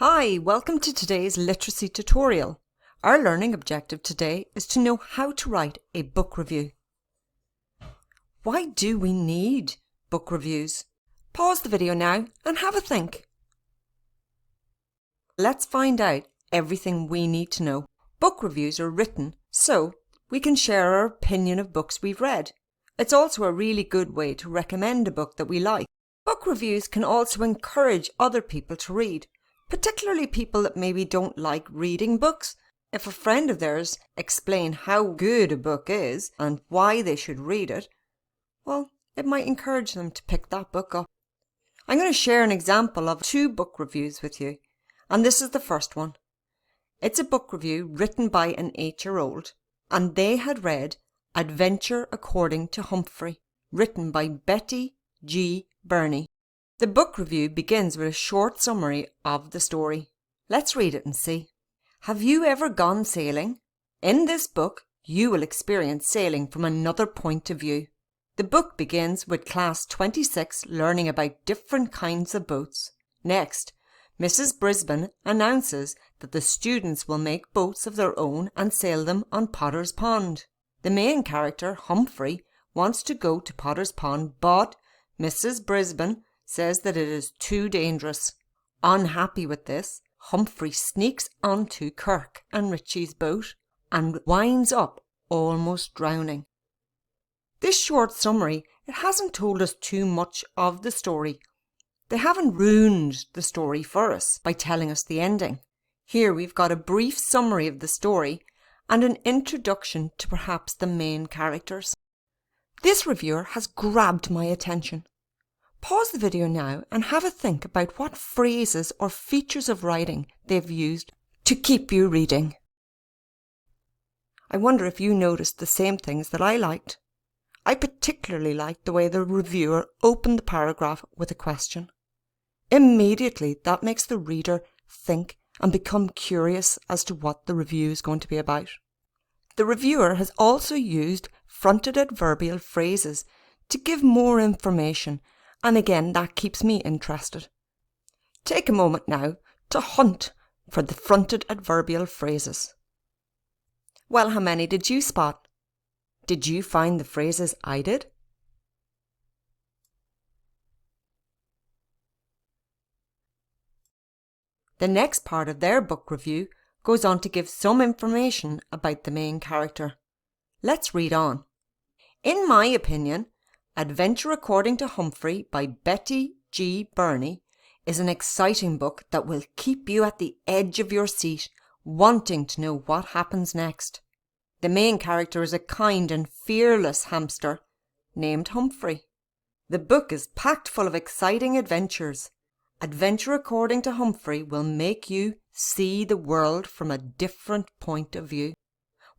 Hi, welcome to today's literacy tutorial. Our learning objective today is to know how to write a book review. Why do we need book reviews? Pause the video now and have a think. Let's find out everything we need to know. Book reviews are written so we can share our opinion of books we've read. It's also a really good way to recommend a book that we like. Book reviews can also encourage other people to read, particularly people that maybe don't like reading books. If a friend of theirs explain how good a book is and why they should read it, well, it might encourage them to pick that book up. I'm going to share an example of 2 book reviews with you, and this is the first one. It's a book review written by an 8-year-old, and they had read Adventure According to Humphrey, written by Betty G. Burney. The book review begins with a short summary of the story. Let's read it and see. Have you ever gone sailing? In this book, you will experience sailing from another point of view. The book begins with Class 26 learning about different kinds of boats. Next, Mrs. Brisbane announces that the students will make boats of their own and sail them on Potter's Pond. The main character, Humphrey, wants to go to Potter's Pond, but Mrs. Brisbane says that it is too dangerous. Unhappy with this, Humphrey sneaks onto Kirk and Richie's boat and winds up almost drowning. This short summary, it hasn't told us too much of the story. They haven't ruined the story for us by telling us the ending. Here we've got a brief summary of the story and an introduction to perhaps the main characters. This reviewer has grabbed my attention. Pause the video now and have a think about what phrases or features of writing they've used to keep you reading. I wonder if you noticed the same things that I liked. I particularly liked the way the reviewer opened the paragraph with a question. Immediately, that makes the reader think and become curious as to what the review is going to be about. The reviewer has also used fronted adverbial phrases to give more information, and again, that keeps me interested. Take a moment now to hunt for the fronted adverbial phrases. Well, how many did you spot? Did you find the phrases I did? The next part of their book review goes on to give some information about the main character. Let's read on. In my opinion, Adventure According to Humphrey by Betty G. Burney is an exciting book that will keep you at the edge of your seat, wanting to know what happens next. The main character is a kind and fearless hamster named Humphrey. The book is packed full of exciting adventures. Adventure According to Humphrey will make you see the world from a different point of view.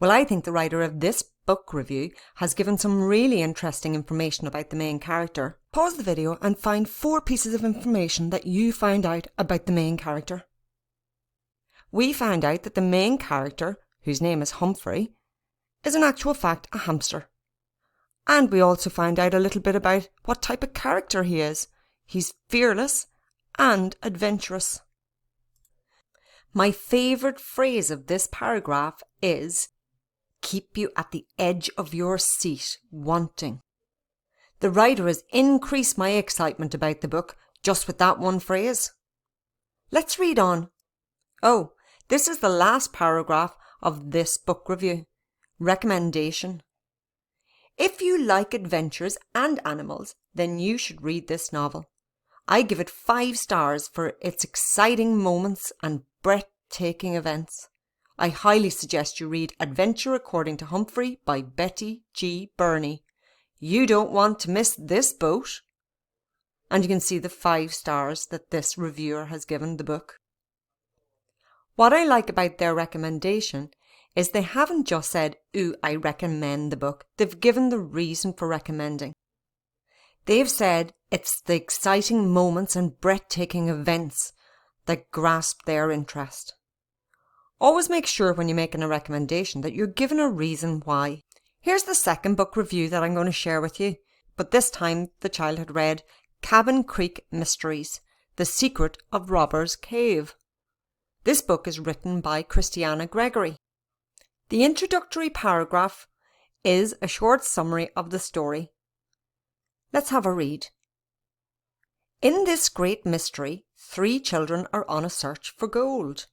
Well, I think the writer of this book review has given some really interesting information about the main character. Pause the video and find 4 pieces of information that you found out about the main character. We found out that the main character, whose name is Humphrey, is in actual fact a hamster. And we also found out a little bit about what type of character he is. He's fearless and adventurous. My favourite phrase of this paragraph is keep you at the edge of your seat, wanting. The writer has increased my excitement about the book just with that one phrase. Let's read on. Oh, this is the last paragraph of this book review. Recommendation. If you like adventures and animals, then you should read this novel. I give it 5 stars for its exciting moments and breathtaking events. I highly suggest you read Adventure According to Humphrey by Betty G. Burney. You don't want to miss this boat. And you can see the 5 stars that this reviewer has given the book. What I like about their recommendation is they haven't just said, ooh, I recommend the book. They've given the reason for recommending. They've said it's the exciting moments and breathtaking events that grasp their interest. Always make sure when you're making a recommendation that you're given a reason why. Here's the second book review that I'm going to share with you, but this time the child had read Cabin Creek Mysteries, The Secret of Robbers Cave. This book is written by Christiana Gregory. The introductory paragraph is a short summary of the story. Let's have a read. In this great mystery, 3 children are on a search for gold.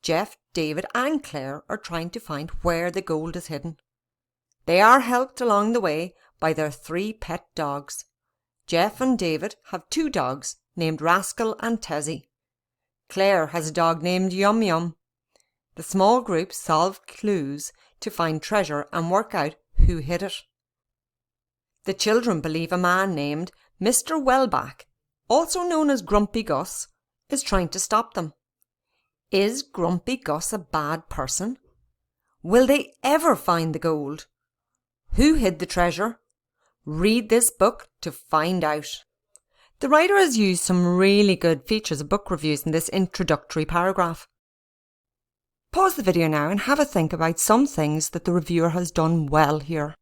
Jeff, David and Claire are trying to find where the gold is hidden. They are helped along the way by their 3 pet dogs. Jeff and David have 2 dogs named Rascal and Tessie. Claire has a dog named Yum Yum. The small group solve clues to find treasure and work out who hid it. The children believe a man named Mr. Wellback, also known as Grumpy Gus, is trying to stop them. Is Grumpy Gus a bad person? Will they ever find the gold? Who hid the treasure? Read this book to find out. The writer has used some really good features of book reviews in this introductory paragraph. Pause the video now and have a think about some things that the reviewer has done well here.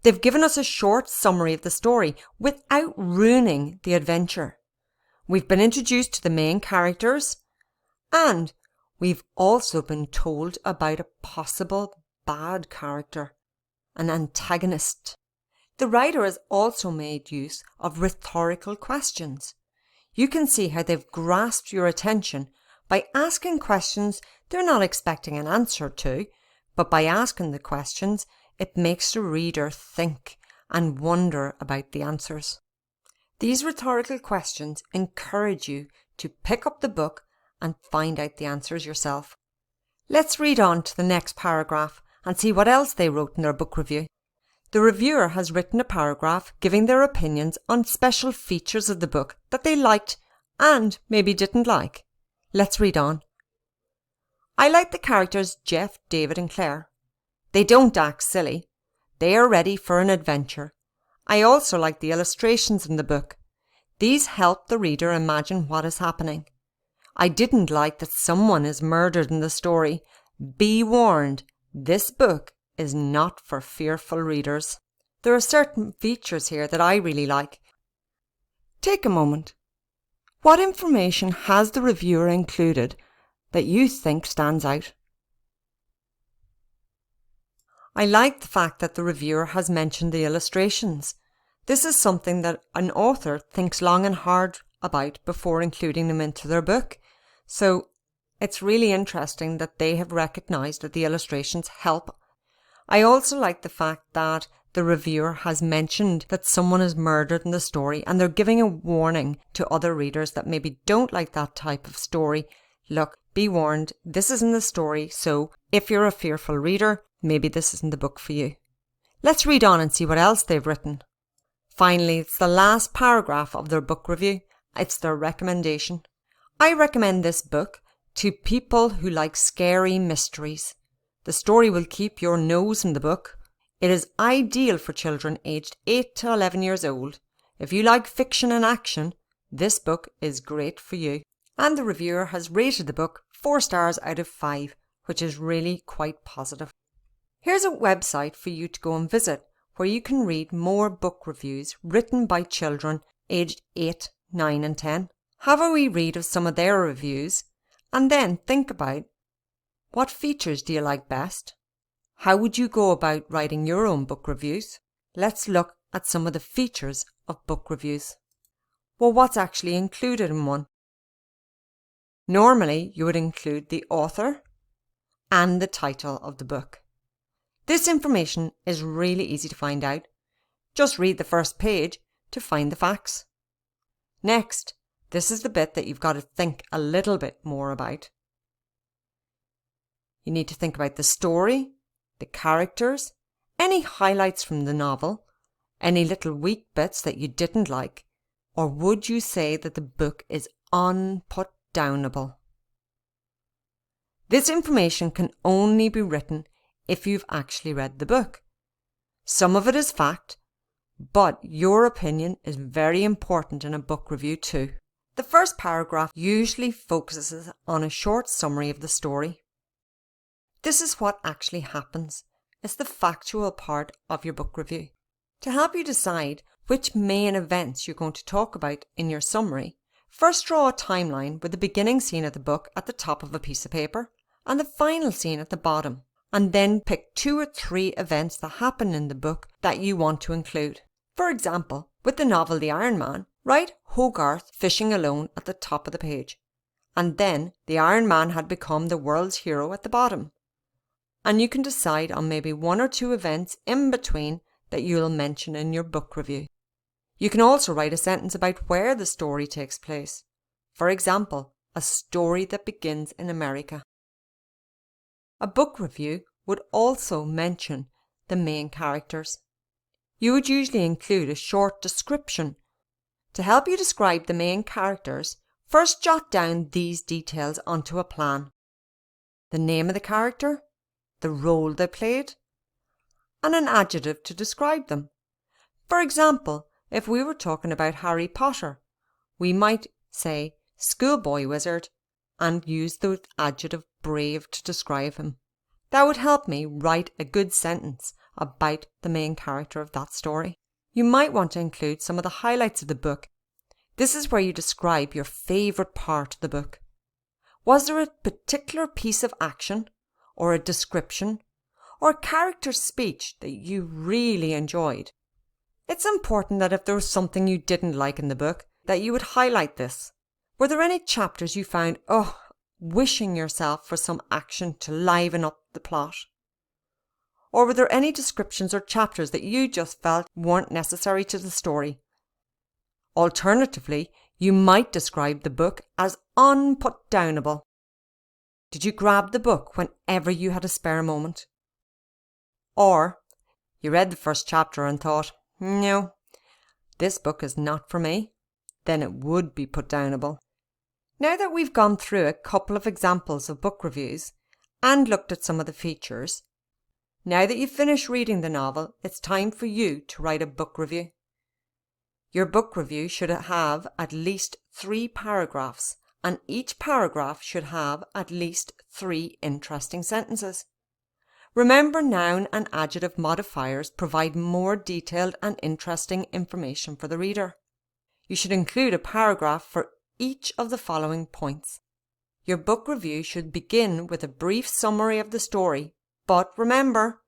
They've given us a short summary of the story without ruining the adventure. We've been introduced to the main characters, and we've also been told about a possible bad character, an antagonist. The writer has also made use of rhetorical questions. You can see how they've grasped your attention by asking questions they're not expecting an answer to, but by asking the questions, it makes the reader think and wonder about the answers. These rhetorical questions encourage you to pick up the book and find out the answers yourself. Let's read on to the next paragraph and see what else they wrote in their book review. The reviewer has written a paragraph giving their opinions on special features of the book that they liked and maybe didn't like. Let's read on. I like the characters Jeff, David and Claire. They don't act silly. They are ready for an adventure. I also like the illustrations in the book. These help the reader imagine what is happening. I didn't like that someone is murdered in the story. Be warned, this book is not for fearful readers. There are certain features here that I really like. Take a moment. What information has the reviewer included that you think stands out? I like the fact that the reviewer has mentioned the illustrations. This is something that an author thinks long and hard about before including them into their book. So it's really interesting that they have recognised that the illustrations help. I also like the fact that the reviewer has mentioned that someone is murdered in the story and they're giving a warning to other readers that maybe don't like that type of story. Look, be warned, this isn't the story, so if you're a fearful reader, maybe this isn't the book for you. Let's read on and see what else they've written. Finally, it's the last paragraph of their book review. It's their recommendation. I recommend this book to people who like scary mysteries. The story will keep your nose in the book. It is ideal for children aged 8 to 11 years old. If you like fiction and action, this book is great for you. And the reviewer has rated the book 4 stars out of 5, which is really quite positive. Here's a website for you to go and visit where you can read more book reviews written by children aged 8, 9 and 10. Have a wee read of some of their reviews and then think about what features do you like best? How would you go about writing your own book reviews? Let's look at some of the features of book reviews. Well, what's actually included in one? Normally, you would include the author and the title of the book. This information is really easy to find out. Just read the first page to find the facts. Next, this is the bit that you've got to think a little bit more about. You need to think about the story, the characters, any highlights from the novel, any little weak bits that you didn't like, or would you say that the book is unputdownable? This information can only be written if you've actually read the book. Some of it is fact, but your opinion is very important in a book review too. The first paragraph usually focuses on a short summary of the story. This is what actually happens. It's the factual part of your book review. To help you decide which main events you're going to talk about in your summary, First, draw a timeline with the beginning scene of the book at the top of a piece of paper and the final scene at the bottom, and then pick 2 or 3 events that happen in the book that you want to include. For example, with the novel The Iron Man, write Hogarth fishing alone at the top of the page, and then the Iron Man had become the world's hero at the bottom. And you can decide on maybe 1 or 2 events in between that you'll mention in your book review. You can also write a sentence about where the story takes place. For example, a story that begins in America. A book review would also mention the main characters. You would usually include a short description. To help you describe the main characters, first jot down these details onto a plan. The name of the character, the role they played, and an adjective to describe them. For example, if we were talking about Harry Potter, we might say schoolboy wizard and use the adjective brave to describe him. That would help me write a good sentence about the main character of that story. You might want to include some of the highlights of the book. This is where you describe your favourite part of the book. Was there a particular piece of action, or a description, or a character's speech that you really enjoyed? It's important that if there was something you didn't like in the book, that you would highlight this. Were there any chapters you found, wishing yourself for some action to liven up the plot? Or were there any descriptions or chapters that you just felt weren't necessary to the story? Alternatively, you might describe the book as unputdownable. Did you grab the book whenever you had a spare moment? Or you read the first chapter and thought, no, this book is not for me, then it would be putdownable. Now that we've gone through a couple of examples of book reviews and looked at some of the features, now that you've finished reading the novel, it's time for you to write a book review. Your book review should have at least 3 paragraphs, and each paragraph should have at least 3 interesting sentences. Remember, noun and adjective modifiers provide more detailed and interesting information for the reader. You should include a paragraph for each of the following points. Your book review should begin with a brief summary of the story, but remember,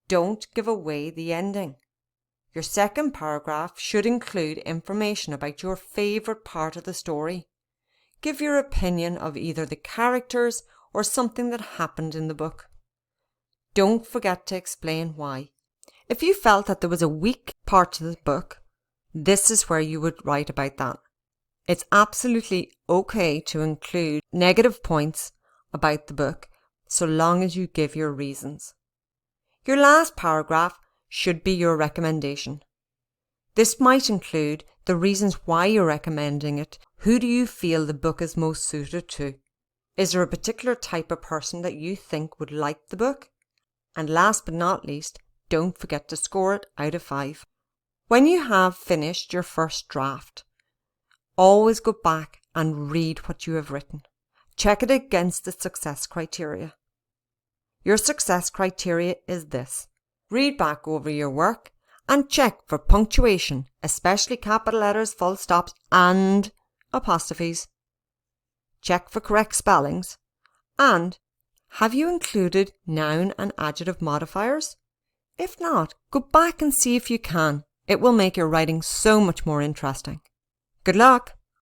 don't give away the ending. Your second paragraph should include information about your favourite part of the story. Give your opinion of either the characters or something that happened in the book. Don't forget to explain why. If you felt that there was a weak part to the book, this is where you would write about that. It's absolutely okay to include negative points about the book, so long as you give your reasons. Your last paragraph should be your recommendation. This might include the reasons why you're recommending it. Who do you feel the book is most suited to? Is there a particular type of person that you think would like the book? And last but not least, don't forget to score it out of 5. When you have finished your first draft, always go back and read what you have written. Check it against the success criteria. Your success criteria is this. Read back over your work and check for punctuation, especially capital letters, full stops and apostrophes. Check for correct spellings. And have you included noun and adjective modifiers? If not, go back and see if you can. It will make your writing so much more interesting. Good luck!